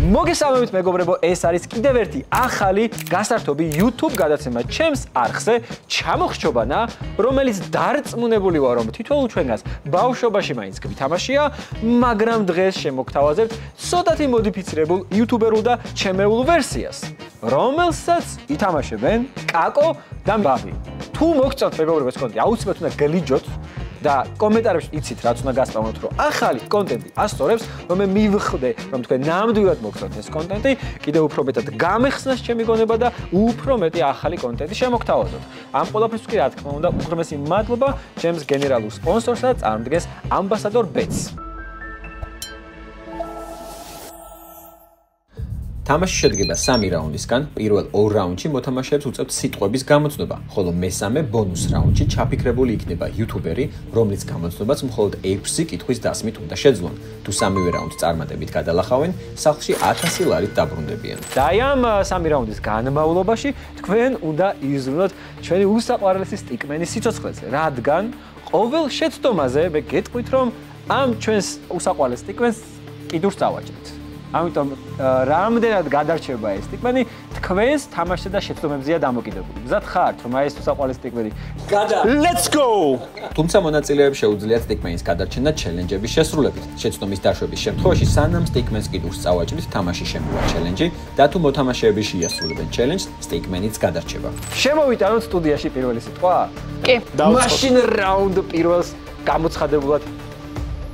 მოგესალმებით მეგობრებო, ეს არის კიდევ ერთი ახალი გასართობი YouTube გადაცემა ჩემს არხზე ჩამოხრჩობანა, რომელიც დარწმუნებული ვარ, რომ თითოეულ ჩვენგანს ბავშვობაში მაინც გვითამაშია, მაგრამ დღეს შემოგთავაზებთ ცოტათი მოდიფიცირებულ YouTuber-ულ და ჩემეულ ვერსიას, რომელსაც ითამაშებენ კაკო და ბაბი. თუ მოგწონთ მეგობრებო ეს კონტენტი, აუცილებლად უნდა გლიჯოთ და კომენტარებში იცით რაც უნდა გასპავნოთ, რომ ახალი კონტენტი ასწორებს, რომ მე მივხვდე, რომ თქვენ ნამდვილად მოგწონთ ეს კონტენტი, კიდევ უფრო მეტად გამეხსნას ჩემი გონება და უფრო მეტი ახალი კონტენტი შემოგთავაზოთ. ამ ყველაფერს კი რა თქმა უნდა, უღრმესი მადლობა ჩემს გენერალურ სპონსორს და წარმოდგენს ამბასადორ ბეტს. თამაში შედგება 3 რაუნდისგან. პირველ 2 რაუნდში მოთამაშეებს უწევთ სიტყვების გამოცნობა, ხოლო მესამე ბონუს რაუნდში ჩაფიქრებული იქნება იუთუბერი, რომლის გამოცნობაც მხოლოდ 6 კითხვის დასმით უნდა შეძლონ. თუ სამივე რაუნდს წარმატებით გადალახავენ, სახლში 1000 ლარით დაბრუნდებიან. და ამ 3 რაუნდის განმავლობაში თქვენ უნდა იზრუნოთ ჩვენი უსაყვარლესი სტიკმენის სიცოცხლეზე, რადგან ყოველ შეცდომაზე მე გეტყვით, რომ ამ ჩვენს უსაყვარლეს სტიკმენს კიდურს წავაჭრეთ. ამიტომ რამდენად გადარჩება ეს სტიკმენი თქვენს თამაშზე და შეცდომებზეა დამოკიდებული. მზად ხართ რომ აი ეს უსაყვარლესი სტიკმენი Let's go! თუმცა მონაწილეებს შეუძლიათ სტიკმენის გადარჩენა ჩელენჯების შესრულებით. შეცდომის დაშვების შემთხვევაში სანამ სტიკმენს კიდურს წავაჭრით, თამაში შემოვა ჩელენჯი და თუ მოთამაშეები შეასრულებენ ჩელენჯს, სტიკმენიც გადარჩება. შემოვიტანოთ სტუდიაში პირველი სიტყვა? კი. მაშინ რაუნდ პირველს გამოცხადებულად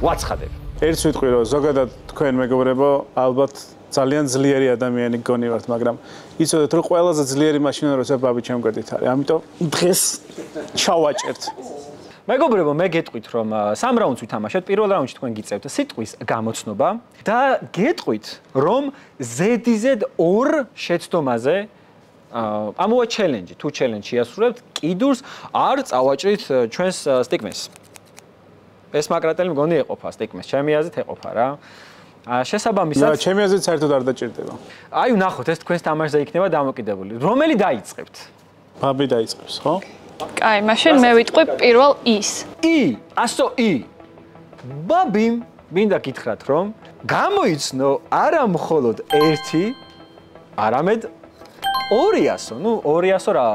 ვაცხადებ. ერთ სიტყვი რომ ზოგადად თქვენ მეგობრებო ალბათ ძალიან ძლიერი ადამიანი გონი ვართ, მაგრამ იცოდეთ რომ ყველაზე ძლიერი მაშინა როცა ბაბი ჩემგვერდით არის. ამიტომ დღეს ჩავაჭერთ. მეგობრებო, მე გეტყვით რომ 3 რაუნდს ვითამაშეთ. პირველ რაუნდში თქვენ გიწევთ სიტყვის გამოცნობა და გეტყვით რომ Z-ზე 2 შეცდომაზე ამოვა ჩელენჯი. თუ ჩელენჯი შეასრულებთ, კიდურს არ წავაჭრით ჩვენს სტიკმენს. ეს მაგრატელი მგონი ეყოფა სტიკმენს, ჩემი აზრით ეყოფა რა. შესაბამისად, ჩემი აზრით საერთოდ არ დაჭირდება. აი ვნახოთ, ეს თქვენს თამაშზე იქნება დამოკიდებული. რომელი დაიწყებთ? ბაბი დაიწყებს, ხო? კაი, მაშინ მე ვიტყვი პირველ ის. I, ასო I. ბაბიმ მინდა გითხრათ, რომ გამოიცნო არა მხოლოდ 1, არამედ 200, ნუ 200 რა,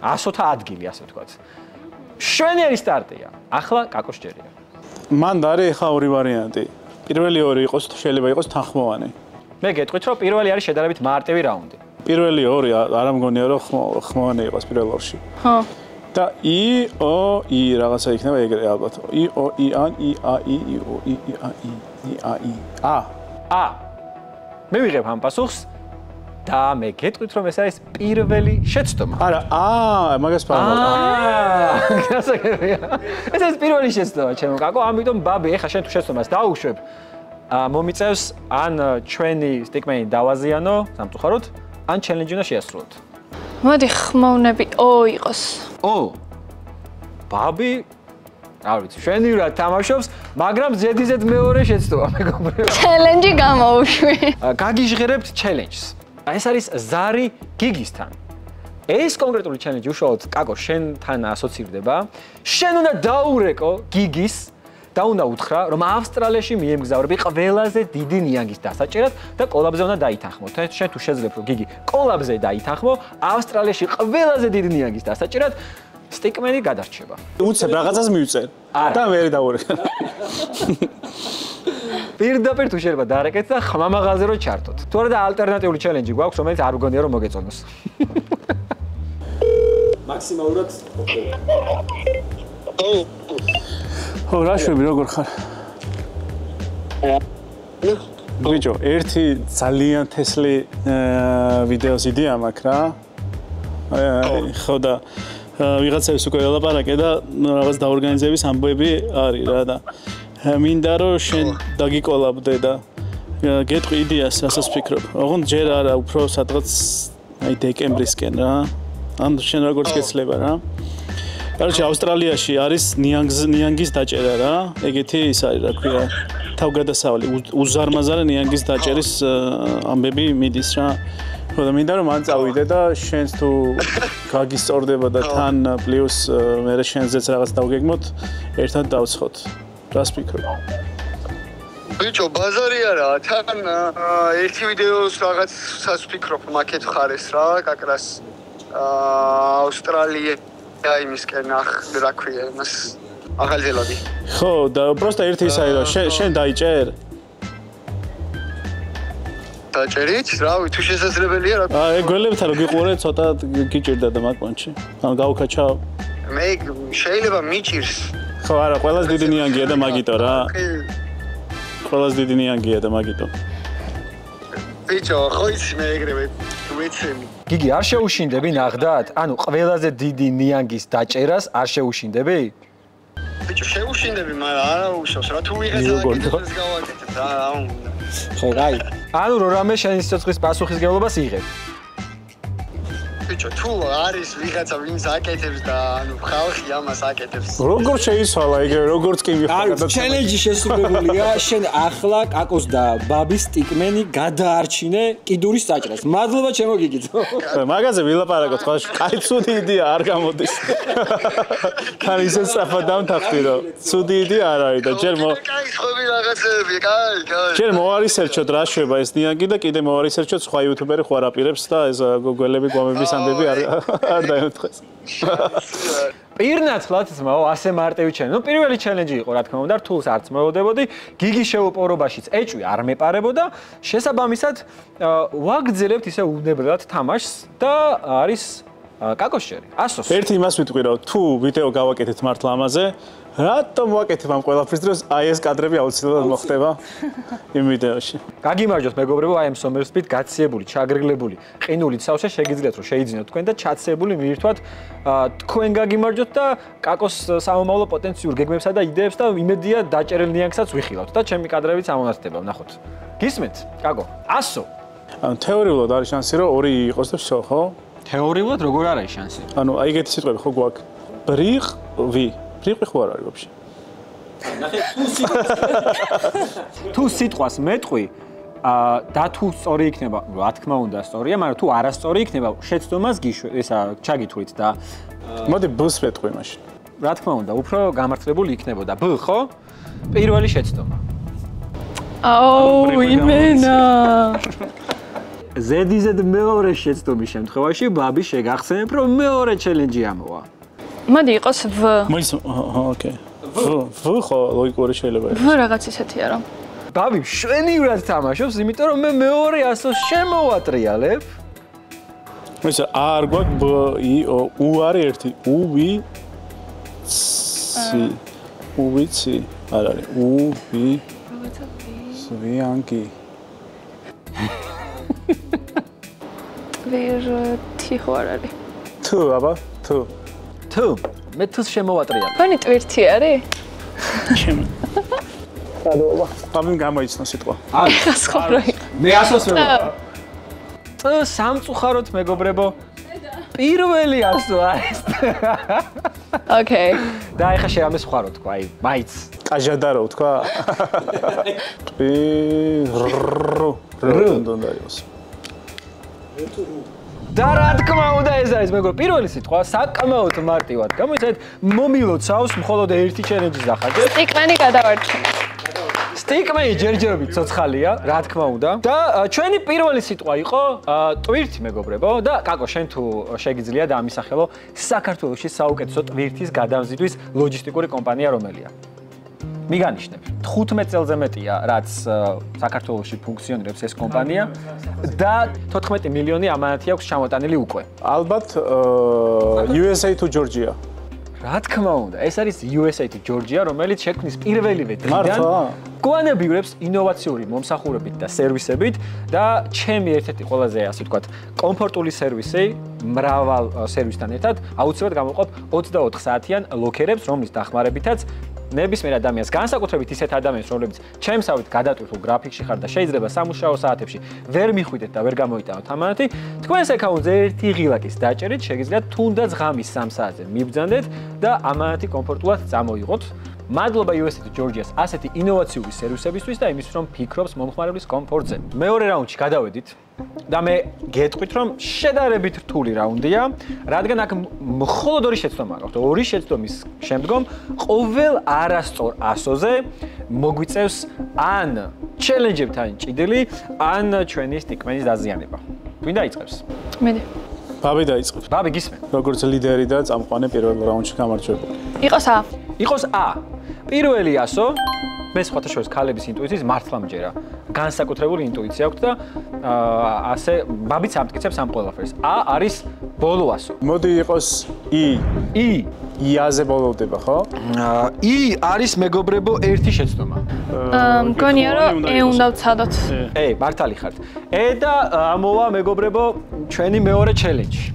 100-თა ადგილი, ასე ვთქვათ. შვენიერი სტარტია. ახლა კაკოს ჯერია. მან არის ახლა 2 ვარიანტი. პირველი 2 იყოს, შეიძლება იყოს თანხმოვანი. მე გეტყვით, რომ პირველი არის შედარებით მარტივი რაუნდი. პირველი 2 არ მგონია რომ ხმოვანი იყოს პირველ 2-ში. ხო. და I O I რაღაცა იქნება ეგრე ალბათ. I O I an I A I I O I A I I A I A. A. მე ვიღებ ამ პასუხს და მე გეტყვით, რომ ეს არის პირველი შეცდომა. არა, მაგას პარალ. ეს არის პირველი შეცდომა, ჩემო კაკო, ამიტომ ბაბი, ეხა შენ თუ შეცდომას დაუშვებ, მომიწევს ან ჩვენი სტიკმენი დავაზიანო, სამწუხაროდ, ან ჩელენჯი უნდა შეასრულოთ. მოდი ხმოვნები O იყოს. O. ბაბი არ ვიცი, შვენივრად თამაშობს, მაგრამ Z-ზე მეორე შეცდომა, მეგობრებო. ჩელენჯი გამოუშვი. გაგიჟღერებთ ჩელენჯს. ეს არის ზარი გიგისთან. ეს კონკრეტული ჩელენჯი უშუალოდ კაკო შენთან ასოცირდება. შენ უნდა დაურეკო გიგის და უნდა უთხრა, რომ ავსტრალიაში მიემგზავრები ყველაზე დიდი ნიანგის დასაჭერად და კოლაბზე უნდა დაითანხმო. შენ თუ შეძლებ რომ გიგი კოლაბზე დაითანხმო, ავსტრალიაში ყველაზე დიდი ნიანგის დასაჭერად სტიკმენი გადარჩება. უცებ რაღაცას მივწერ და მე დავურეკე. პირდაპირ თუ შეიძლება დაარეკეთ და ხმამაღალზე რო ჩართოთ. თუ არა და ალტერნატიული ჩელენჯი გვაქვს, რომელიც არ მგონია რომ მოგეწონოს. მაქსიმალურად ხო, რაშვები როგორ ხარ? ბიჭო, ერთი ძალიან თესლი ვიდეოს იდეა მაქვს რა. ხო და ვიღაცებს უკვე ელაპარაკე და რაღაც დაორგანიზების ამბები არის რა და მინდა რომ შენ დაგიკოლაბდე და გეტყვი იდეას, რასაც ვფიქრობ. ოღონდ ჯერ არა, უფრო სადღაც აი დეკემბრისკენ რა. ან შენ როგორც გეცლება რა. კაროჩე, ავსტრალიაში არის ნიანგის დაჭერა რა. ეგეთი ის არის, რა ქვია, თავგადასავალი, უზარმაზარი ნიანგის დაჭერის ამბები მიდის რა. ხო და მინდა რომ მან წავიდე და შენს თუ გაგისწორდება და თან პლუს მე შენზეც რაღაც დავგეგმოთ, ერთად დავცხოთ. რას ფიქრობ? ბიჭო, ბაზარი არა, თან ერთი ვიდეოს რაღაცას ვფიქრობ, მაკეთ ხარეს რა, კაკრას ავსტრალია იმისკენ რა ქვია იმას ახალ ზელანდია. ხო, და просто ერთი ისაა რომ შენ დაიჭერ? დაჭერით, რავი, თუ შესაძლებელია რა. გველებთან რომ გიყურე, ცოტა გიჭირდა და მაკონჩი. ანუ გავუკაჩავ. მე შეიძლება მიჭირს. ხო, არა, ყველას დიდი ნიანგია და მაგიტო რა. ყველას დიდი ნიანგია და მაგიტო. ბიჭო, ხო იცი მე ეგრევე ვეცემი. გიგი, არ შეუშინდები ნახდათ? ანუ ყველაზე დიდი ნიანგის დაჭერას არ შეუშინდები? ბიჭო, შეუშინდები, მაგრამ არა უშავს რა, თუ ვიღაცა აკეთებს გავაკეთებ რა, რა უნდა. ხო, რაი. ანუ რო რამე შენი სიცოცხლის პასუხისგებლობას იღებ. ბიჭო, თუ არის ვიღაცა ვინც აკეთებს და ანუ ხალხი ამას აკეთებს. როგორ შეიცვალა ეგრევე, როგორც კი მიხარ და ჩელენჯი შესრულებულია, შენ ახლა კაკოს და ბაბის ტიკმენი გადაარჩინე კიდურის საჭრას. მადლობა ჩემო გიგიძო. მაგაზე ვილაპარაკოთ, ხო, კაი ცუდი იდეა არ გამოდის. თან ისე სწრაფად დამთახტი რომ ცუდი იდეა არ არის და ჯერ კაი ხობი რაღაცები, კაი. ჯერ მოვარისერჩოთ რა შვება ეს ნიანგი და კიდე მოვარისერჩოთ სხვა იუთუბერი ხო არ აპირებს და ეს გოგოლები გვამების ანდები არ დაემთხეს. პირნათლად ძმაო, ასე მარტივი ჩელენჯი. ნუ პირველი ჩელენჯი იყო, რა თქმა უნდა, რთულს არც მოელოდებოდი. გიგის შეუპოვრობაშიც ეჭვი არ მეპარებოდა. შესაბამისად, ვაგრძელებთ ისე უნებრად თამაშს და არის კაკოშერი. 100-ს. ერთი იმას ვიტყვი რომ თუ ვიდეო გავაკეთეთ მართლა ამაზე, რატომ ვაკეთებ ამ ყველაფრის დროს აი ეს კადრები აუცილებლად მოხდება იმ ვიდეოში. გაგიმარჯოთ მეგობრებო, აი ამ სომერსპით გაციებული, ჩაგრგლებული, ყინულით სავსე შეგიძლიათ რომ შეიძინოთ თქვენ და ჩაცებული მივირთვათ თქვენ გაგიმარჯოთ და კაკოს სამომავლო პოტენციურ გეგმებსა და იდეებს და იმედია დაჭერილ ნიანგსაც ვიხილავთ და ჩემი კადრებიც ამონათდება, ვნახოთ. გისმენთ, კაკო? 100. ანუ თეორიულად არის შანსი რომ 2 იყოს და всё, ხო? თეორიულად როგორ არის შანსი? ანუ აი ეგეთი სიტყვები ხო გვაქვს? ბრიყვი. ბრიყვი ხო არ არის ვაფშე? ნახე, თუ სიტყვას მეტყვი და თუ სწორი იქნება, რა თქმა უნდა სწორია, მაგრამ თუ არასწორი იქნება, შეცდომას ესა ჩაგითვლით და მოდი ბ-ს მეტყვი მაშინ. რა თქმა უნდა, უფრო გამართლებული იქნებოდა. ბ, ხო? პირველი შეცდომა. აუ, იმენა. ზედიზედ მეორე შეცდომის შემთხვევაში ბაბი შეგახსენებ, რომ მეორე ჩელენჯი ამოვა. მოდი იყოს V. მოიც, ოკეი. V ხო ლოგიკური შეიძლება V რაღაც ისეთია რომ. ბაბი შვენივრად თამაშობს, იმიტომ რომ მე მეორე 100-ს შემოვატრიალებ. მოიც არ გვაქვს B, I, O, U არის ერთი. U, V, C. U, V, C. არ არის. U, V. სვიანკი. ტვირთი ხო არ არის? თუ, აბა, თუ. თუ მე თუს შემოვატრიალებ. თქვენი ტვირთი არის? ჩემი. სადოვა. ამინ გამოიცნო სიტყვა. ხას ხო რა. მე 100-ს ვეღარ. სამწუხაროდ მეგობრებო. პირველი 100 არის. ოკეი. და ეხა შეამე სხვა რო თქვა, აი, მაიც. კაჟადარო თქვა. უნდა იყოს. და რა თქმა უნდა ეს არის მეგობრებო, პირველი სიტყვა საკმაოდ მარტივად. გამოიცადეთ, მომილოცავს მხოლოდ ერთი ჩელენჯის ახალგეთ. სტიკმენი გადავარჩინე. სტიკმენი ჯერჯერობით ცოცხალია, რა თქმა უნდა. და ჩვენი პირველი სიტყვა იყო ტვირთი მეგობრებო და კაკო შენ თუ შეგიძლია დაამისახელო საქართველოში საუკეთესო ტვირთის გადამზიდვის ლოჯისტიკური კომპანია რომელია? მიგანიშნებ. 15 წელზე მეტია, რაც საქართველოში ფუნქციონირებს ეს კომპანია და 14 მილიონი ამანათი აქვს ჩამოტანილი უკვე. ალბათ USA to Georgia. რა თქმა უნდა, ეს არის USA to Georgia, რომელიც შექმნის პირველივე დღიდან გვანებიურებს ინოვაციური მომსახურებით და სერვისებით და ჩემი ერთ-ერთი ყველაზე ასე ვთქვათ, კომფორტული სერვისი მრავალ სერვისთან ერთად აუცილებლად გამოყოფ 24 საათიან ლოკერებს, რომლის დახმარებითაც ნებისმიერ ადამიანს, განსაკუთრებით ისეთ ადამიანს, რომლებიც ჩემსავით გადატვირთულ გრაფიკში ხარ და შეიძლება სამუშაო საათებში ვერ მიხვიდეთ და ვერ გამოიტანოთ ამანათი, თქვენს აკაუნტზე ერთი ღილაკის დაჭერით შეგიძლიათ თუნდაც ღამის 3 საათზე მიბრძანდეთ და ამანათი კომფორტულად წამოიღოთ. მადლობა USA to Georgia-ს ასეთი ინოვაციური სერვისებისთვის და იმისთვის, რომ ფიქრობს მომხმარებლის კომფორტზე. მეორე რაუნდში გადავედით და მე გეტყვით, რომ შედარებით რთული რაუნდია, რადგან აქ მხოლოდ 2 შეცდომა გაქვთ. 2 შეცდომის შემდგომ ყოველ არასწორ 100-ზე მოგვიწევს ან ჩელენჯებთან ჭიდილი, ან ჩვენი სტიკმენის დაზიანება. ვინ დაიწყებს? მედი. ბაბი დაიწყებს. ბაბი გისმენ. როგორც ლიდერი და წამყვანი პირველ რაუნდში გამარჯვებული. იყოს A. იყოს A. პირველი 100 მე სხვათა შორის ქალების ინტუიციის მართლა მჯერა. განსაკუთრებული ინტუიცია აქვს და ასე ბაბიც ამტკიცებს ამ ყველაფერს. A არის ბოლო 100. მოდი იყოს I. I. I-აზე ბოლოვდება, ხო? I არის მეგობრებო ერთი შეცდომა. მგონია რომ E უნდა ვცადოთ. მართალი ხართ. და ამოვა მეგობრებო ჩვენი მეორე ჩელენჯი.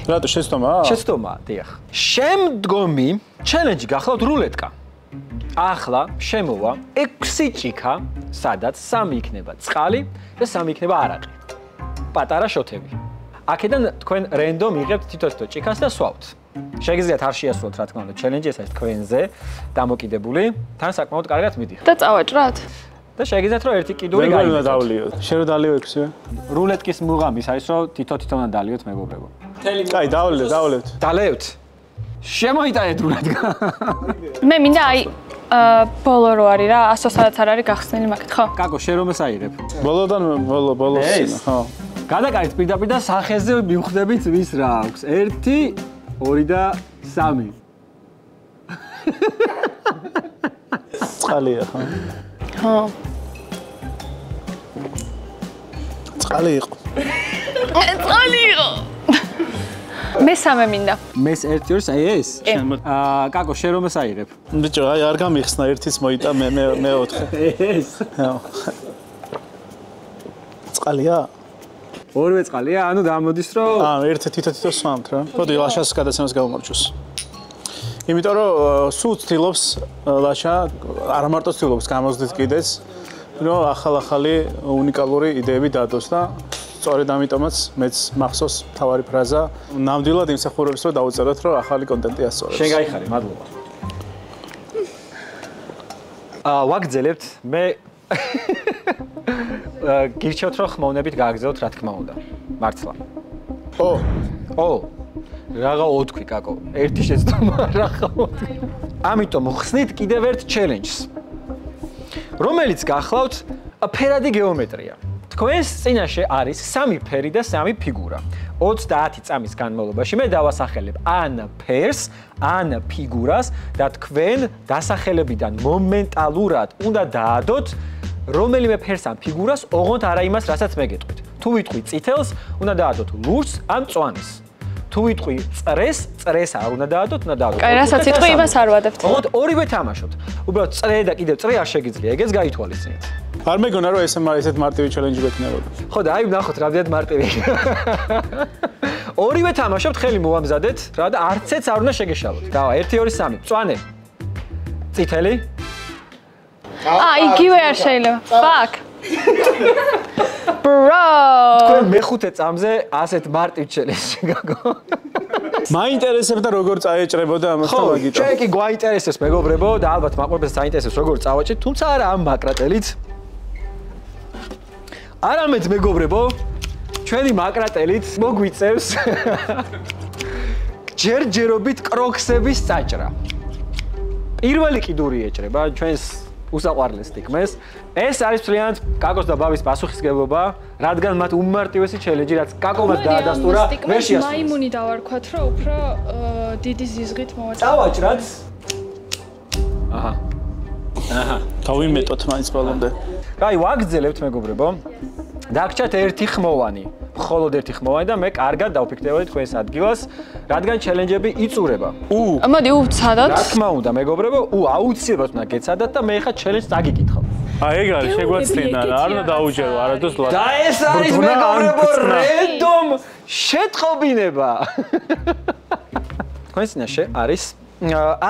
რატო შეცდომა? შეცდომა, დიახ. შემდგომი ჩელენჯი გახლავთ რულეტკა. ახლა შემოვა 6 ჭიქა, სადაც 3 იქნება წყალი და 3 იქნება არაყი. პატარა შოთები. აქედან თქვენ რენდომ იღებთ თითო-თითო ჭიქას და სვავთ. შეგიძლიათ არ შეასრულოთ რა თქმა უნდა ჩელენჯი, ეს არის თქვენზე დამოკიდებული, თან საკმაოდ კარგად მიდიხარ. და წავაჭრათ. და შეგიძლიათ რომ ერთი კიდური გაიგოთ. მე დავლიოთ. შენ რო დალიო 6-ე? რულეტკის მუღამის არის რომ თითო-თითო უნდა დალიოთ მეგობრებო. კაი, დავლებთ. დალებთ. შემოიტანეთ რულეტკა. მე მინდა აი ბოლო რო არის რა, 100 სადაც არ არის გახსნილი მაგით, ხო? კაკო, შენ რომ ესაიღებ. ბოლოდან ბოლოს, ხო. გადაკარით პირდაპირ და სახეზე მივხვდებით ვის რა აქვს. 1, 2 და 3. წყალია, ხო? ხო. წყალი იყო. წყალი იყო. მესამე მინდა. მეს 1 2 აი ეს? კაკო, შენ რომ ესაიღებ. ბიჭო, აი არ გამიხსნა ერთის მოიტა მე 4. ეს. წყალია? ორივე წყალია, ანუ გამოდის რომ ერთი თითო-თითო სვამთ რა. მოდი ლაშას გადაცემას გავუმარჯოს. იმიტომ რომ სულ ცდილობს ლაშა, არა მარტო ცდილობს, გამოზდით კიდეც, რომ ახალ-ახალი უნიკალური იდეები დადოს და სწორედ ამიტომაც მეც მახსოვს თავარი ფრაზა, ნამდვილად იმსახურებს რომ დაუწეროთ, რომ ახალი კონტენტი ასწორებს. შენ გაიხარე, მადლობა. ვაგრძელებთ, მე გირჩევთ რომ ხმოვნებით გააგზავნოთ რა თქმა უნდა. მართლა. ო. რაღა ოთქვი კაკო. ერთი შეცდომა რაღა ოთქვი. ამიტომ ხსნით კიდევ ერთ ჩელენჯს. რომელიც გახლავთ ფერადი გეომეტრია. თქვენს წინაშე არის 3 ფერი და 3 ფიგურა. 30 წამის განმავლობაში მე დავასახელებ ან ფერს, ან ფიგურას და თქვენ დასახელებიდან მომენტალურად უნდა დაადოთ რომელიმე ფერს ან ფიგურას, ოღონდ არა იმას, რასაც მე გეტყვით. თუ ვიტყვი წითელს, უნდა დაადოთ ლურს ან მწვანეს. თუ ვიტყვი წრეს, წრეს არ უნდა დაადოთ, უნდა დაადოთ. კაი, რასაც იტყვი, იმას არ ვადებთ. ოღონდ ორივე თამაშობთ. უბრალოდ წრე და კიდევ წრე არ შეგიძლია, ეგეც გაითვალისწინეთ. არ მეგონა რომ ესეთ მარტივი ჩელენჯი გექნებოდა. ხო და აი ვნახოთ რამდენად მარტივი. ორივე თამაშობთ, ხელი მოვამზადეთ, რა და არცეც არ უნდა შეგეშალოთ. დავა 1 2 3, მწვანე. წითელი. იგივე არ შეიძლება. Fuck. Bro. თქვენ მეხუთე წამზე ასეთ მარტივ ჩელენჯში გაგო. მაინტერესებდა როგორ წაეჭრებოდა ამასთან მაგიტო. ჩვენ კი გვაინტერესებს მეგობრებო და ალბათ მაყურებელს საინტერესებს როგორ წავაჭრით, თუმცა არა ამ მაკრატელით. არამედ მეგობრებო, ჩვენი მაკრატელით მოგვიწევს ჯერჯერობით კროქსების წაჭრა. პირველი კიდური ეჭრება ჩვენს უსაყვარლეს სტიკმეს. ეს არის მთლიანად კაკოს და ბაბის პასუხისგებლობა, რადგან მათ უმარტივესი ჩელენჯი, რაც კაკომაც დაადასტურა, ვერ შეასრულეს. მაიმუნი დავარქვათ, რომ უფრო დიდი ზიზღით მოვაწევთ. წავაჭრათ. აჰა. გავიმეტოთ მაინც ბოლომდე. კაი, ვაგრძელებთ მეგობრებო. დაგჭათ ერთი ხმოვანი. მხოლოდ ერთი ხმოვანი და მე კარგად დავფიქრდებოდი თქვენს ადგილას, რადგან ჩელენჯები იწურება. მოდი უცადოთ. რა თქმა უნდა, მეგობრებო, აუცილებლად უნდა გეცადათ და მე ხა ჩელენჯს წაგიკითხავ. ეგ არის შეგვაცლინა რა, არ უნდა დაუჯერო, არადოს ლაშა. და ეს არის მეგობრებო, რენდომ შეტყობინება. თქვენს წინაშე არის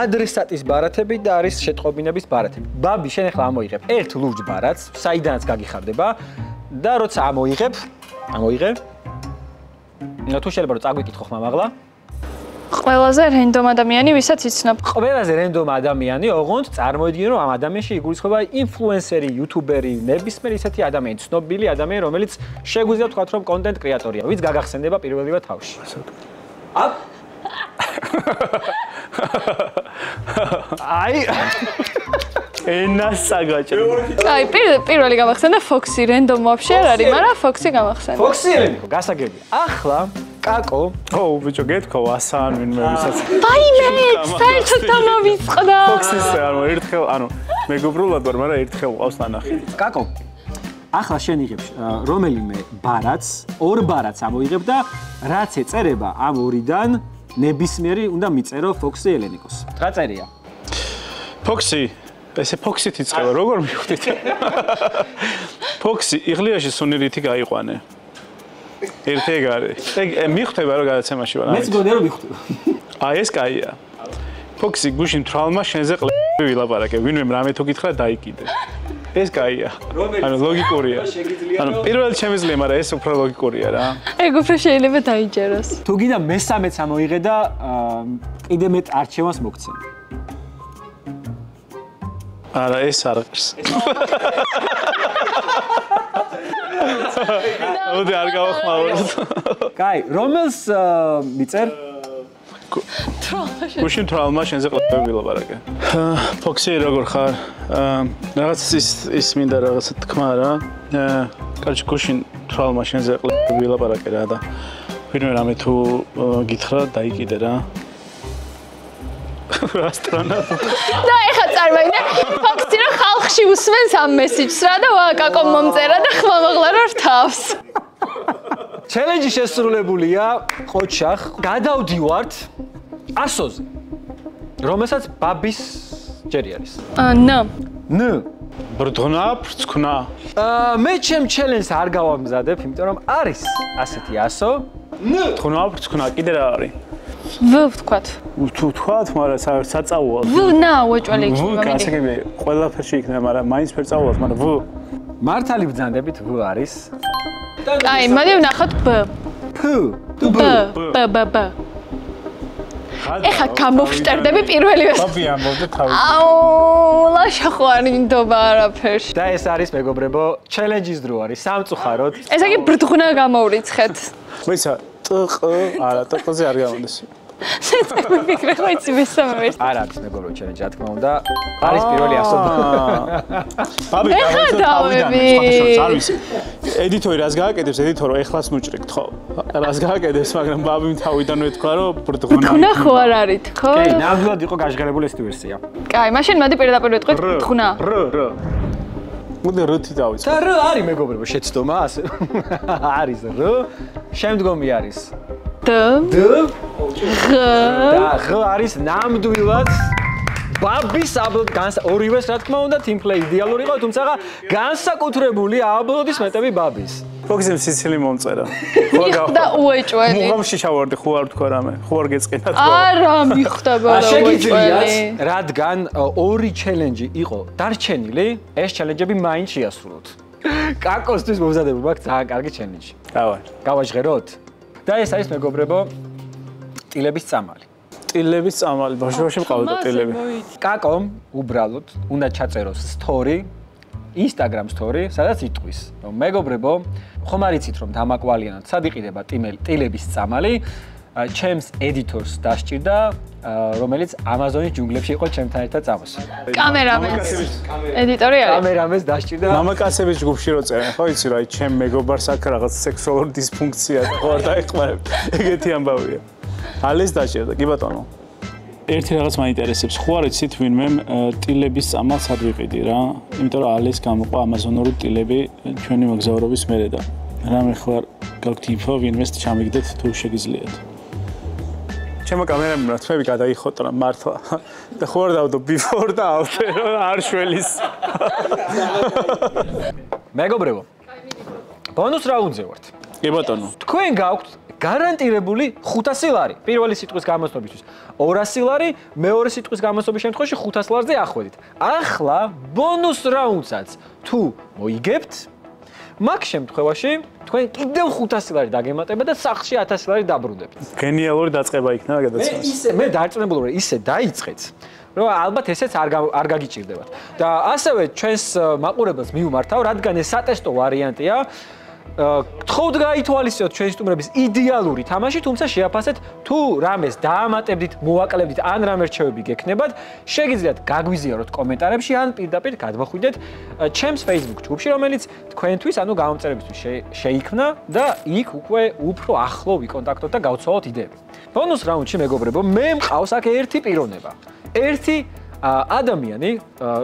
ადრესატის ბარათები და არის შეტყობინების ბარათები. ბაბი, შენ ახლა ამოიღებ ერთ ლურჯ ბარათს, საიდანაც გაგიხარდება და როცა ამოიღებ თუ შეიძლება რომ წაგვიკითხო ხმამაღლა. ყველაზე რენდომ ადამიანი, ვისაც იცნობ. ყველაზე რენდომ ადამიანი, ოღონდ წარმოიდგინე რომ ამ ადამიანში იგულისხმება ინფლუენსერი, იუთუბერი, ნებისმიერ ისეთი ადამიანი, ცნობილი ადამიანი, რომელიც შეგვიძლია ვთქვათ რომ კონტენტ კრეატორია, ვინც გაგახსენდება პირველივე თავში. აი ენას საგაჭრო. აი, პირველი გამახსენდა Foxy, random вообще არ არის, მაგრამ Foxy გამახსენდა. Foxy ელენიკო, გასაგები. ახლა კაკო, ბიჭო, გეთქო ასან ვინმე ვისაც. ვაიმე, საერთოდ დამოვიწყდა. Foxy-ს ერთხელ, მეგობრულად ვარ, მაგრამ ერთხელ ყავს ნანახი. კაკო. ახლა შენ იღებ რომელიმე ბარათს, ორ ბარათს ამოიღებ და რაც ეწერება ამ ორიდან ნებისმიერი უნდა მიწერო Foxy ელენიკოს. რა წერია? Foxy, ესე Foxy-ით იწყება, როგორ მივხვდით? Foxy, იღლიაში სუნირითი გაიყვანე. ერთი ეგ არის. ეგ მიხვდება რომ გადაცემაში ვარ. მეც გონია რომ მიხვდება. აი ეს კაია. Foxy, გუშინ თრალმა შენზე ყლები ვილაპარაკე, ვინმე რამე თუ გითხრა დაიკიდე. ეს კაია. ანუ ლოგიკურია. ანუ პირველად შემიძლია, მაგრამ ეს უფრო ლოგიკურია რა. ეგ უფრო შეიძლება დაიჯეროს. თუ გინდა მესამეც ამოიღე და კიდე მეტ არჩევანს მოგცემ. არა, ეს არ არის. ოდე არ გავახმაუროთ. კაი, რომელს მიწერ? გუშინ თრალმა შენზე ყლები ვილაპარაკე. Foxy როგორ ხარ? რაღაც ის მინდა რაღაცა თქმა რა. კარჩი გუშინ თრალმა შენზე ყლები ვილაპარაკე რა და ვინმე რამე თუ გითხრა დაიკიდე რა. რასტრანად. და ეხა წარმოვიდგინე, Foxy რა ხალხში უსმენს ამ მესიჯს რა და კაკო მომწერა და ხმამაღლა რა რთავს. ჩელენჯი შესრულებულია, ყოჩახ. გადავდივართ 100-ზე. რომელსაც ბაბის ჯერი არის. ნ. ნ. ბრდღნა, ბრწყნა. მე ჩემ ჩელენჯს არ გავამზადებ, იმიტომ რომ არის ასეთი 100. ნ. ბრდღნა, ბრწყნა, კიდე რა არის? V ვთქვათ. თუ თქვათ, მაგრამ საწაუვალ. V ნა უეჭველი იქნება. V გასაგები, ყველაფერში იქნება, მაგრამ მაინც ვერ წაუვალთ, მაგრამ V. მართალი ბრძანდებით V არის. აი, მოდი ვნახოთ B. P. B. ეხა გამოვშტერდები პირველივეს. ბაბი ამბობდე თავი. აუ, ლაშახო არ ინდობა არაფერში. და ეს არის მეგობრებო, ჩელენჯის დრო არის, სამწუხაროდ. ესე იგი ბრდღნა გამოვრიცხეთ. მოიცა, ტყ, არა, ტყ-ზე არ გამონდეს. ვიფიქრე, ხო იცი მესამე ვერსია. არ არის მეგობრებო ჩელენჯი, რა თქმა უნდა. არის პირველი 100. ბაბი დავიდან, არ ვიცი. ედიტორი რას გააკეთებს, ედიტორო, ეხლას ნუჭრეკთ, ხო? რას გააკეთებს, მაგრამ ბაბიმ თავიდანვე თქვა, რომ ბრდღნა. ბრდღნა ხო არ არის, ხო? კი, ნამდვილად იყო გაჟღერებული ეს ვერსია. კაი, მაშინ მოდი პირდაპირ ვიტყვით ბრდღნა. რ. მოდი რ-თი დავიწყო. და რ არის მეგობრებო, შეცდომა ასე. არის რ. შემდგომი არის D. D. G. და G არის ნამდვილად ბაბის აბლოდ ორივეს რა თქმა უნდა teamplay იდეალური იყო, თუმცა განსაკუთრებული აბლოდისმენტები ბაბის. Foxy-მ სიცილი მომწერა. მიხვდა უეჭველი. მუღამში შავარდი, ხო არ თქვა რამე, ხო არ გეწყინათ. არა, მიხვდება რა უეჭველი. რადგან ორი ჩელენჯი იყო დარჩენილი, ეს ჩელენჯები მაინც შეასრულოთ. კაკოსთვის მომზადებული მაქვს ძალიან კარგი ჩელენჯი. გავაჟღეროთ? და ეს არის მეგობრებო, ტილების წამალი. ტილების წამალი, ბავშვობაში მყავდა ტილები. კაკომ უბრალოდ უნდა ჩაწეროს story, Instagram story, სადაც იტყვის, რომ მეგობრებო, ხომ არ იცით რომ დამაკვალიანად სად იყიდება ტილების წამალი, ჩემს ედიტორს დასჭირდა, რომელიც Amazon-ის ჯუნგლებში იყო ჩემთან ერთად წამოსული. კამერამენს. ედიტორი არის. კამერამენს დასჭირდა. მამაკაცების ჯგუფში რო წერენ, ხო იცი რა, ჩემ მეგობარს აქ რაღაც სექსუალური დისფუნქცია და ხო არ დაეხმარებ. ეგეთი ამბავია. ალეს დასჭირდა, კი ბატონო. ერთი რაღაც მაინტერესებს, ხო არ იცით ვინმე ტილების წამალს არ ვიყიდი რა, იმიტომ რომ ალეს გამოყვა Amazon-ური ტილები ჩვენი მოგზაურობის მერე და რამე ხო არ გაქვთ ინფო ვინმეს ჩამიგდეთ თუ შეგიძლიათ. ჩემო კამერამ რაცები გადაიხოტრა მართლა და ხო არ დავდო before და after არ შველის. მეგობრებო. ბონუს რაუნდზე ვართ. კი ბატონო. თქვენ გაქვთ გარანტირებული 500 ლარი პირველი სიტყვის გამოსვლისთვის. 200 ლარი მეორე სიტყვის გამოსვლის შემთხვევაში 500 ლარზე ახვედით. ახლა ბონუს რაუნდსაც თუ მოიგებთ, მაგ შემთხვევაში თქვენ კიდევ 500 ლარი დაგემატება და სახლში 1000 ლარი დაბრუნდებთ. გენიალური დაწყება იქნება გადაცემაში. მე დარწმუნებული ვარ, ისე დაიწყეთ, რომ ალბათ ესეც არ გაგიჭირდებათ. და ასევე ჩვენს მაყურებელს მივმართავ, რადგან ეს სატესტო ვარიანტია, თხოვთ გაითვალისწინოთ ჩვენი სტუმრების იდეალური თამაში, თუმცა შეაფასეთ თუ რამეს დაამატებდით, მოაკლებდით ან რამე რჩევები გექნებათ, შეგიძლიათ გაგვიზიაროთ კომენტარებში ან პირდაპირ გადმოხვიდეთ ჩემს Facebook ჯგუფში, რომელიც თქვენთვის, ანუ გამომწერებისთვის შეიქმნა და იქ უკვე უფრო ახლო ვიკონტაქტოთ და გავცვალოთ იდეები. ბონუს რაუნდში მეგობრებო, მე მყავს აქ ერთი პიროვნება. ერთი ადამიანი,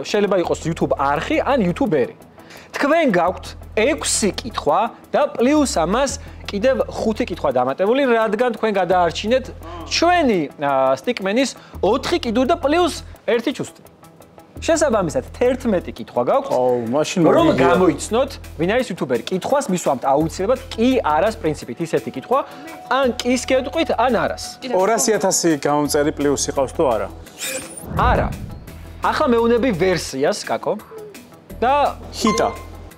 შეიძლება იყოს YouTube არხი ან YouTuber-ი. თქვენ გაქვთ 6 კითხვა და პლუს ამას კიდევ 5 კითხვა დამატებული, რადგან თქვენ გადაარჩინეთ ჩვენი სტიკმენის 4 კიდური და პლუს 1 ჩუსტი. შესაბამისად 11 კითხვა გაქვთ. რომ გამოიცნოთ, ვინ არის YouTuber-ი. კითხვას მისვამთ აუცილებლად კი არას პრინციპით ისეთი კითხვა, ან კის გეტყვით, ან არას. 200.000 გამომწერი პლუს იყავს თუ არა? არა. ახლა მეუნები ვერსიას, კაკო. და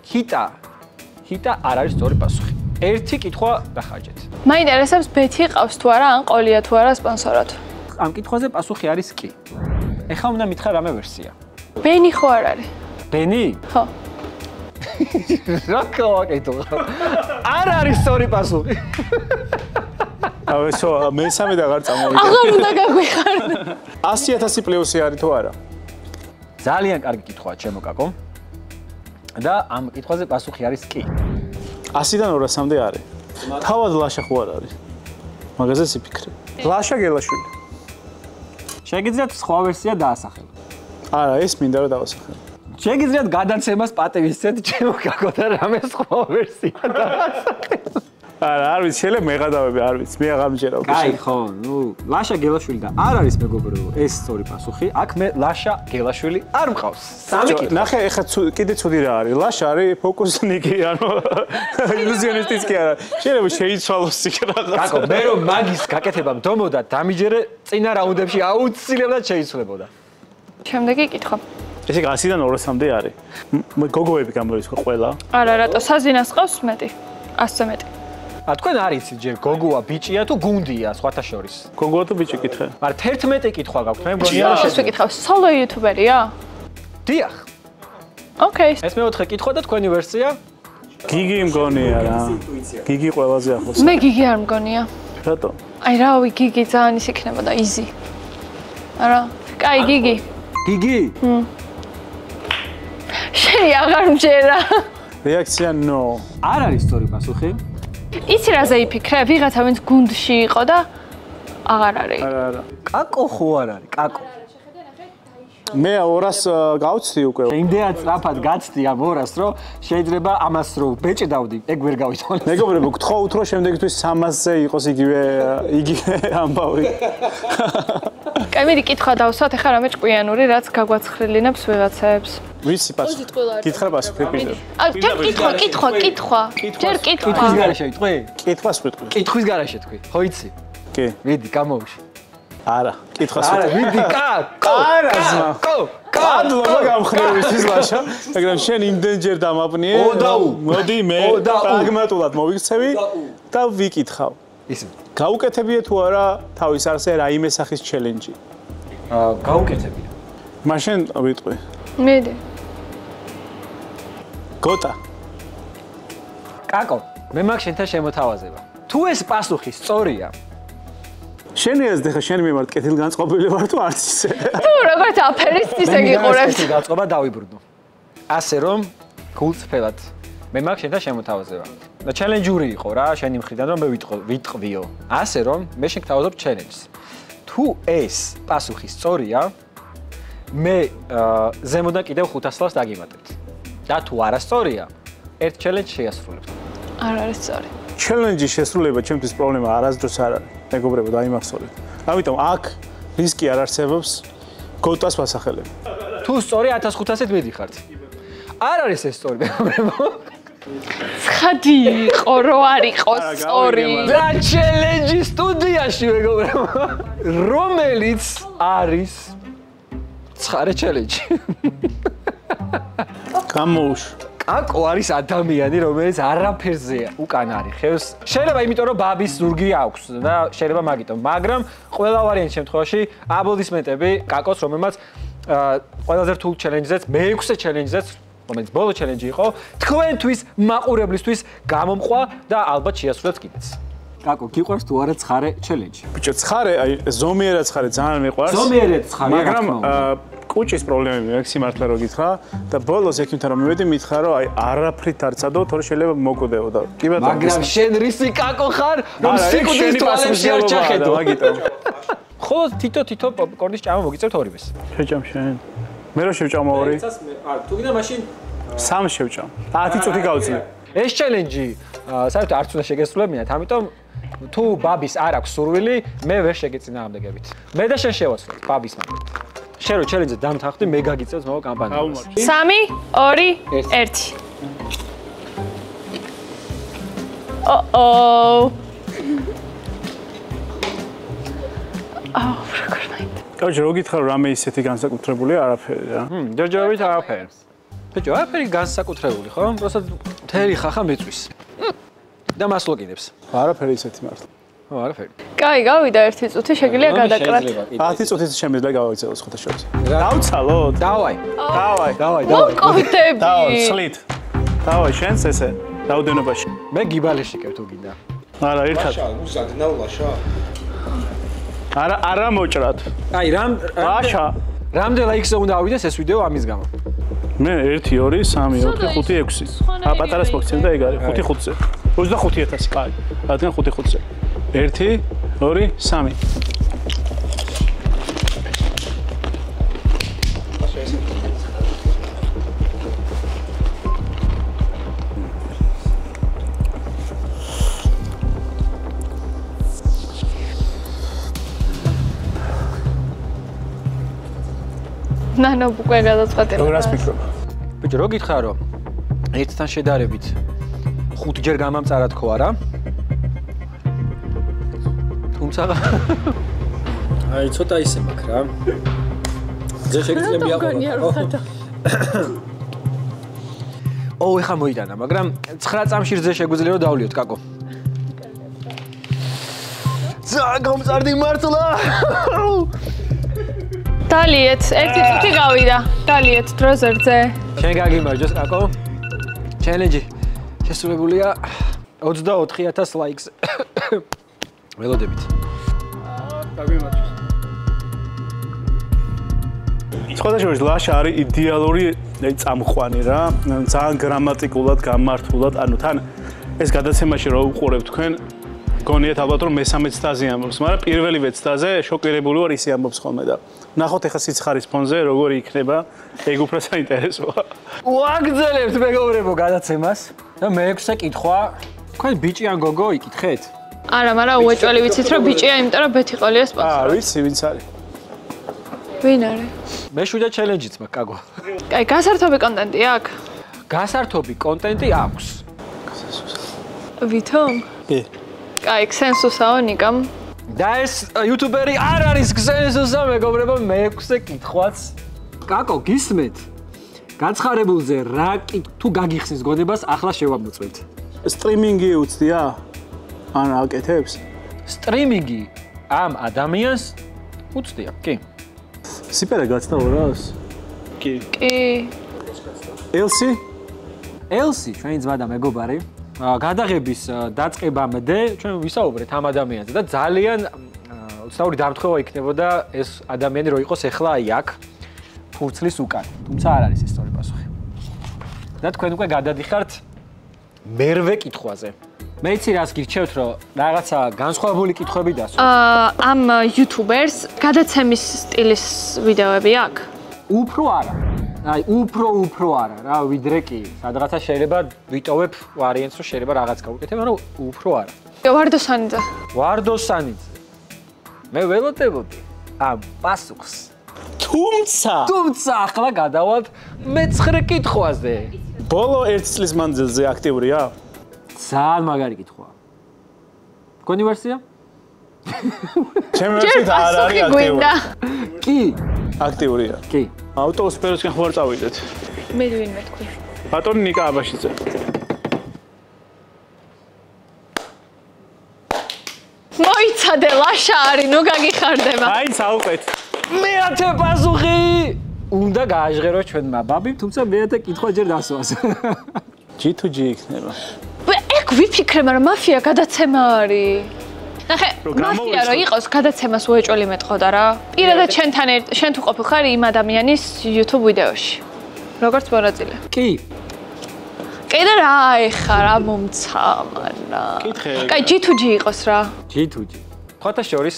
ჰიტა არ არის სწორი პასუხი. ერთი კითხვა დახარჯეთ. მაინტერესებს ბეთი ყავს თუ არა, ან ყოლია თუ არა სპონსორად. ამ კითხვაზე პასუხი არის კი. ეხლა უნდა მითხრა რამე ვერსია. ბენი ხო არ არის? ბენი? ხო. რა გავაკეთო? არ არის სწორი პასუხი. ავესო, მესამე და აღარ წამოვიდა. აღარ უნდა გაგვიხარ. 100.000 პლუსი არის თუ არა? ძალიან კარგი კითხვაა, ჩემო კაკო. და ამ კითხვაზე პასუხი არის კი. 100-დან 200-მდე არის. თავად ლაშა ხო არ არის? მაგაზე სიფიქრე. ლაშა გელაშვილი. შეგიძლიათ სხვა ვერსია დაასახელოთ. არა, ეს მინდა რომ დავასახელო. შეგიძლიათ გადაცემას პატივისცეთ, ჩემო კაკო და რამე სხვა ვერსია დაასახელოთ. არა, არ ვიცი, შეიძლება მეღადავები, არ ვიცი, მე აღარ მჯერა უკვე. კაი, ხო, ნუ ლაშა გელაშვილი და არ არის მეგობრებო, ეს სწორი პასუხი. აქ მე ლაშა გელაშვილი არ მყავს. სამი კითხვა. ნახე, ეხლა კიდე ცუდი რა არის. ლაშა არის ფოკუსნიკი, ანუ ილუზიონისტიც კი არა. შეიძლება შეიცვალოს იქ რაღაც. კაკო, მე რომ მაგის გაკეთება მდომოდა, დამიჯერე წინა რაუნდებში აუცილებლად შეიცვლებოდა. შემდეგი კითხვა. ესე იგი 100-დან 200-მდე არის. გოგოები გამოიწვა ყველა. არა, რატო საზინას ყავს მეტი? 100-ზე მეტი. თქვენ არ იცით ჯერ გოგოა ბიჭია თუ გუნდია სხვათა შორის? გოგოა თუ ბიჭი კითხე? მაგრამ 11 კითხვა გაქვთ, მე მგონია რომ ეს ვიკითხავ, სოლო იუთუბერია? დიახ. ოკეი. ეს მეოთხე კითხვა და თქვენი ვერსია? გიგი მგონია რა. გიგი ყველაზე ახლოს. მე გიგი არ მგონია. რატო? აი რავი, გიგი ძალიან ის იქნებოდა, იზი. არა, კაი გიგი. გიგი? შენი აღარ მჯერა. რეაქცია no. არ არის სწორი პასუხი. იცი რაზე იფიქრე? ვიღაცა ვინც გუნდში იყო და აღარ არის. არა. კაკო ხო არ არის, კაკო. მე 200 გავცდი უკვე. იმდენად სწრაფად გაცდი ამ 200-ს, რომ შეიძლება ამას რო ბეჭდავდი, ეგ ვერ გავითვალე. მეგობრებო, გთხოვთ რომ შემდეგთვის 300-ზე იყოს იგივე ამბავი. კაი, მე კითხვა დავსვათ, ეხლა რამე ჭკვიანური, რაც გაგვაცხრილინებს ვიღაცებს. ვიცი პასუხი. გითხრა პასუხი პირდაპირ. ჯერ კითხვა. ჯერ კითხვა. კითხვის გარეშე ვიტყვი? კითხვას ვიტყვი. კითხვის გარეშე თქვი. ხო იცი? კი. ვიდი, გამოვში. არა, კითხვას არა, ვიტყვი. ვიდი, კაკო. კადლობა გამხრევის ის ლაშა, მაგრამ შენ იმდენჯერ დამაპნიე. მოდი მე პრაგმატულად მოვიქცევი და ვიკითხავ. ისე. გაუკეთებია თუ არა თავის არსზე რაიმე სახის ჩელენჯი? გაუკეთებია. მაშინ ვიტყვი. მედი. გოტა. კაკო, მე მაგ შენთან შემოთავაზება. თუ ეს პასუხი სწორია, შენი აზრით ხა შენ მიმართ კეთილგანწყობილი ვარ თუ არც ისე? თუ როგორც აფერის ისე გიყურებს. ეს გაწყობა დავიბრუნო. ასე რომ გულწრფელად მე მაგ შენთან შემოთავაზება. და ჩელენჯური იყო რა, შენი მხრიდან რომ მე ვიტყვიო. ასე რომ მე შენ გთავაზობ ჩელენჯს. თუ ეს პასუხი სწორია, მე ზემოდან კიდევ 500 ლარს დაგიმატებთ. და თუ არასწორია, ერთ ჩელენჯს შეასრულებთ. არ არის სწორი. ჩელენჯის შესრულება ჩემთვის პრობლემა არასდროს არ არის. მეგობრებო, დაიმახსოვრეთ. ამიტომ აქ რისკი არ არსებობს. გოტას ვასახელებ. თუ სწორი 1500-ით მიდიხართ. არ არის ეს სწორი, მეგობრებო. ცხადი იყო, რო არ იყო სწორი. და ჩელენჯი სტუდიაში, მეგობრებო. რომელიც არის ცხარე ჩელენჯი. გამოუშ. კაკო არის ადამიანი, რომელიც არაფერზე უკან არის ხევს. შეიძლება იმიტომ რომ ბაბის ზურგი აქვს და შეიძლება მაგიტომ, მაგრამ ყველა ვარიანტის შემთხვევაში აპლოდისმენტები კაკოს, რომელმაც ყველაზე რთულ ჩელენჯზეც, მე-6 ჩელენჯზეც რომელიც ბოლო ჩელენჯი იყო, თქვენთვის მაყურებლისთვის გამომყვა და ალბათ შეასრულეთ კიდეც. კაკო, გიყვარს თუ არა ცხარე ჩელენჯი? ბიჭო, ცხარე, აი ზომიერად ცხარე ძალიან მიყვარს. ზომიერად ცხარე, მაგრამ კუჭის პრობლემები აქვს სიმართლე რო გითხრა და ბოლოს ექიმთან რომ მივედი მითხრა რომ აი არაფრით არ წადო, თორე შეიძლება მოგოდეო და კი ბატონო. მაგრამ შენ რისი კაკო ხარ, რომ სიკვდილის თვალებში არ ჩახედო. მაგიტომ. ხო, თითო პოპკორნის ჭამა მოგიწევთ ორივეს. შეჭამ შენ. მე რო შევჭამ ორი. თუ გინდა მაშინ 3 შევჭამ. 10 წუთი გავძლე. ეს ჩელენჯი საერთოდ არც უნდა შეგესრულებინათ, ამიტომ თუ ბაბის არ აქვს სურვილი, მე ვერ შეგეწინააღმდეგებით. მე და შენ შევაცვლოთ ბაბის მაგალითად. შენ რო ჩელენჯზე დამთანხმდი, მე გაგიწევს მაგ კამპანიას. 3 2 1 ო-ო კაჟ რო გითხრა რამე ისეთი განსაკუთრებული არაფერი რა. ჯერჯერობით არაფერი. ბიჭო, არაფერი განსაკუთრებული, ხო? პროსტად მთელი ხახა მეწვის. და მასლო კიდებს. არაფერი ისეთი მართლა. ხო, არაფერი. კაი, გავიდა 1 წუთი, შეგიძლია გადაკრათ. 10 წუთით შემიძლია გავაგზავნოს ხოთა შევზე. დავცალოთ? დავაი. დავაი. მოკოდები. დავცლით. დავაი შენს ესე რაოდენობაში. მე გიბალეში კევ თუ გინდა. არა, ერთად. უსაგნავ ლაშა. არა მოჭრათ. აი, ლაშა. რამდენ ლაიქზე უნდა ავიდეს ეს ვიდეო ამის გამო? მე 1 2 3 4 5 6. პატარას მოგცემ და ეგ არის 5-5-ზე. 25000, კაი. რადგან 5-5-ზე. 1 2 3. ნანო უკვე გადაწყვეტილა. როგორ ფიქრობ? ბიჭო, რო გითხრა რომ ერთთან შედარებით 5ჯერ გამამწარა თქო არა? თუმცა აი ცოტა ისე მაქვს რა. ძე შეგიძლია მიაყო. ო, ეხა მოიტანა, მაგრამ 9 წამში რძე შეგვიძლია რომ დავლიოთ, კაკო. ძალიან გამწარდი მართლა. დალიეთ, 1 წუთი გავიდა. დალიეთ, დროზე რძე. შენ გაგიმარჯოს, კაკო. ჩელენჯი შესრულებულია 24000 ლაიქს. ველოდებით. გაგიმარჯოს. სხვადასხვა ლაშა არის იდეალური წამყვანი რა, ძალიან გრამატიკულად, გამართულად, ანუ თან ეს გადაცემაში რო უყურებ თქვენ გონიათ ალბათ რომ მესამე ცდაზე ამბობს, მაგრამ პირველივე ცდაზე შოკირებული ვარ ისე ამბობს ხოლმე და ნახოთ ეხა სიცხარის ფონზე როგორი იქნება, ეგ უფრო საინტერესოა. ვაგრძელებთ მეგობრებო გადაცემას და მე-6 კითხვა, თქვენ ბიჭი ან გოგო იკითხეთ? არა, მაგრამ უეჭველი ვიცით რომ ბიჭია, იმიტომ რომ ბეთიყოლიას პასუხი. ვიცი, ვინც არის. ვინ არის? მე-7 ჩელენჯიც მაქვს, კაკო. კაი, გასართობი კონტენტი აქვს? გასართობი კონტენტი აქვს. ვითომ? კი. კაი, ქსენსუსაო ნიკამ. და ეს იუთუბერი არ არის ქსენსუსა, მეგობრებო, მე-6 კითხვაც. კაკო, გისმეთ? გაცხარებულზე რა თუ გაგიხსნის გონებას, ახლა შევამოწმეთ. სტრიმინგი უცდია? ან აკეთებს? სტრიმინგი ამ ადამიანს უცდია, კი. სიპერა გაცდა 200-ს? კი. კი. ელსი? ელსი, ჩვენი ძმა და მეგობარი, გადაღების დაწყებამდე ჩვენ ვისაუბრეთ ამ ადამიანზე და ძალიან უცნაური დამთხევა იქნებოდა ეს ადამიანი რო იყოს ეხლა აი აქ ფურცლის უკან. თუმცა არ არის ეს სწორი პასუხი. და თქვენ უკვე გადადიხართ მერვე კითხვაზე. მე იცი რას გირჩევთ, რომ რაღაცა განსხვავებული კითხვები დასვა. ამ იუთუბერს გადაცემის სტილის ვიდეოები აქვს? უფრო არა. აი, უფრო არა რა, ვიდრე კი. სადღაცა შეიძლება ვიტოვებ ვარიანტს, რომ შეიძლება რაღაც გავუკეთებ, მაგრამ უფრო არა. ვარდოსანიძე. ვარდოსანიძე. მე ველოდებოდი ამ პასუხს. თუმცა ახლა გადავალთ მე-9 კითხვაზე. ბოლო 1 წლის მანძილზე აქტიურია? ძალიან მაგარი კითხვაა. გონი ვერსია? ჩემი ვერსიით არ არის აქტიური. კი. აქტიურია. კი. ავტოსფეროსკენ ხوار წავიდეთ. მე ვინმე თქვი. ბატონი ნიკა აბაშიძე. მოიცადე ლაშა არის, ნუ გაგიხარდება. აი, წავყეთ. მე-10 პასუხი. უნდა უნდა გააჟღეროს ჩვენმა ბაბიმ, თუმცა მეათე კითხვა ჯერ დასვას. G2G იქნება. ეგ ვიფიქრე, მაგრამ მაფია გადაცემა არის. ნახე, მაფია რო იყოს, გადაცემას უეჭველი მეტყოდა რა. პირადად შენ თუ ყოფილხარ იმ ადამიანის YouTube ვიდეოში. როგორც მონაწილე. კი. კიდე რა ეხა რა მომცამანა. კითხე. კაი G2G იყოს რა. G2G. ხოთა შორის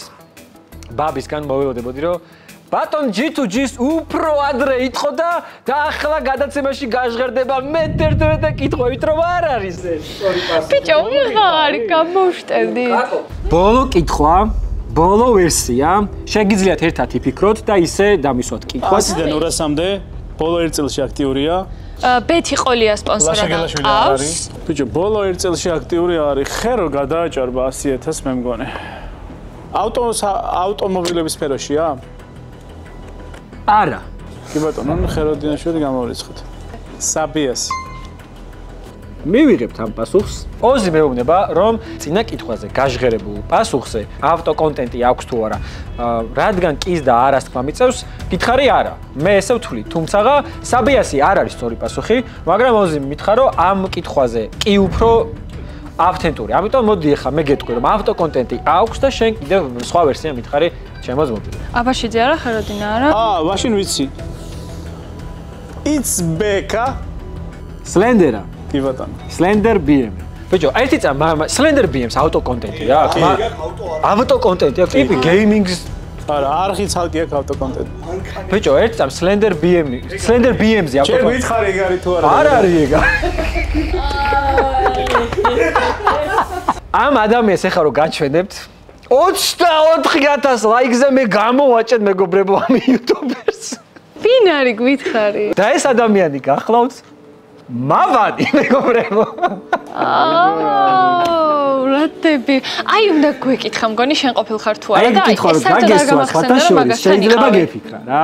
ბაბისგან მოველოდებოდი რომ ბატონ G2G-ს უფრო ადრე იტყოდა და ახლა გადაცემაში გაჟღერდება მე ერთ-ერთი კითხვით რომ არ არის ეს სწორი პასუხი. ბიჭო, ვიღარი გამოვშტენდი. ბოლო კითხვა, ბოლო ვერსია, შეგიძლიათ ერთად იფიქროთ და ისე დამისვათ კითხვას. 100-დან 200-მდე ბოლო 1 წელში აქტიურია. ბეთი ყოლია სპონსორად ყავს. ბიჭო, ბოლო 1 წელში აქტიური არის, ხერო გადააჭარბა 100.000 მე მგონი. ავტომობილების სფეროშია? არა. კი ბატონო, ხეროდინაშვილი გამოვრიცხოთ. საბიას. მივიღებთ ამ პასუხს. ოზი მეუბნება, რომ წინა კითხვაზე გაჟღერებულ პასუხზე ავტოკონტენტი აქვს თუ არა. რადგან კის და არას თქმა მიწევს, გითხარი არა. მე ესე ვთვლი, თუმცა საბიასი არ არის სწორი პასუხი, მაგრამ ოზი მითხრა, რომ ამ კითხვაზე კი უფრო ავთენტური. ამიტომ მოდი ახლა მე გეტყვი, რომ ავტოკონტენტი აქვს და შენ კიდევ სხვა ვერსია მითხარი ჩემს მობილზე. აბაშიძე არა, ხეროდინა არა? მაშინ ვიცი. It's Becca. Slender-ა. კი ბატონო. Slender BM. ბიჭო, ერთი წამ Slender BM-ს ავტოკონტენტი რა. ავტოკონტენტი აქვს ტიპი გეიმინგს. არა, არხი ცალკე აქვს ავტოკონტენტი. ბიჭო, ერთი წამ Slender BM-ზე ავტოკონტენტი. შენ მითხარი ეგ არის თუ არა? არ არის ეგა. ამ ადამიანს ეხლა რომ გაჩვენებთ 24000 ლაიქზე მე გამოვაჭედ მეგობრებო ამ იუთუბერს. ვინ არის გითხარი? და ეს ადამიანი გახლავთ მავანი მეგობრებო. რატები? აი უნდა გვეკითხა მგონი შენ ყოფილხარ თუ არა და ეს გაგესვას ფათაშორის შეიძლება გეფიქრა რა.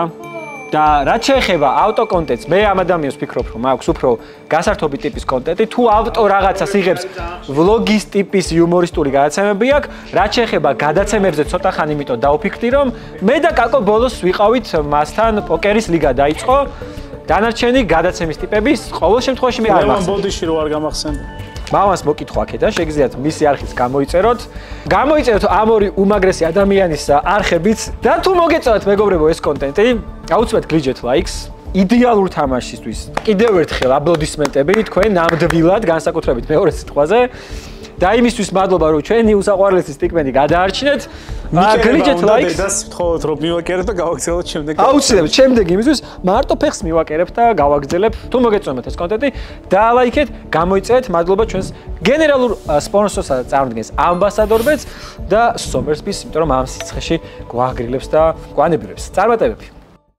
და რაც შეეხება ავტოკონტენტს, მე ამ ადამიანს ვფიქრობ, რომ აქვს უფრო გასართობი ტიპის კონტენტი, თუ ავტო რაღაცას იღებს ვლოგის ტიპის იუმორისტული გადაცემები აქვს, რაც შეეხება გადაცემებზე ცოტა ხანი იმიტომ დავფიქრდი, რომ მე და კაკო ბოლოს ვიყავით მასთან პოკერის ლიგა დაიწყო. დანარჩენი გადაცემის ტიპების ყოველ შემთხვევაში მე არ მახსენდი. ბოდიში რო არ გამახსენდა. მამას მოკითხვა აქედან, შეგიძლიათ მისი არხის გამოიწეროთ. გამოიწეროთ ამ ორი უმაგრესი ადამიანის არხებიც და თუ მოგეწონათ მეგობრებო ეს კონტენტი, აუცილებლად გლიჯეთ ლაიქს. იდეალურ თამაშისთვის კიდევ ერთხელ აპლოდისმენტები თქვენ ნამდვილად განსაკუთრებით მეორე სიტყვაზე. და იმისთვის მადლობა რომ ჩვენი უსაყვარლესი სტიკმენი გადაარჩინეთ. გლიჯეთ ლაიქს. დედას ვთხოვოთ რომ მივაკერებ და გავაგზავნოთ შემდეგ. აუცილებლად შემდეგ იმისთვის მარტო ფეხს მივაკერებ და გავაგზავნებ. თუ მოგეწონათ ეს კონტენტი, დაალაიქეთ, გამოიწერეთ. მადლობა ჩვენს გენერალურ სპონსორს წარმოადგენს ამბასადორბეც და Somersby, იმიტომ რომ ამ სიცხეში გვაგრილებს და გვანებირებს. წარმატებები.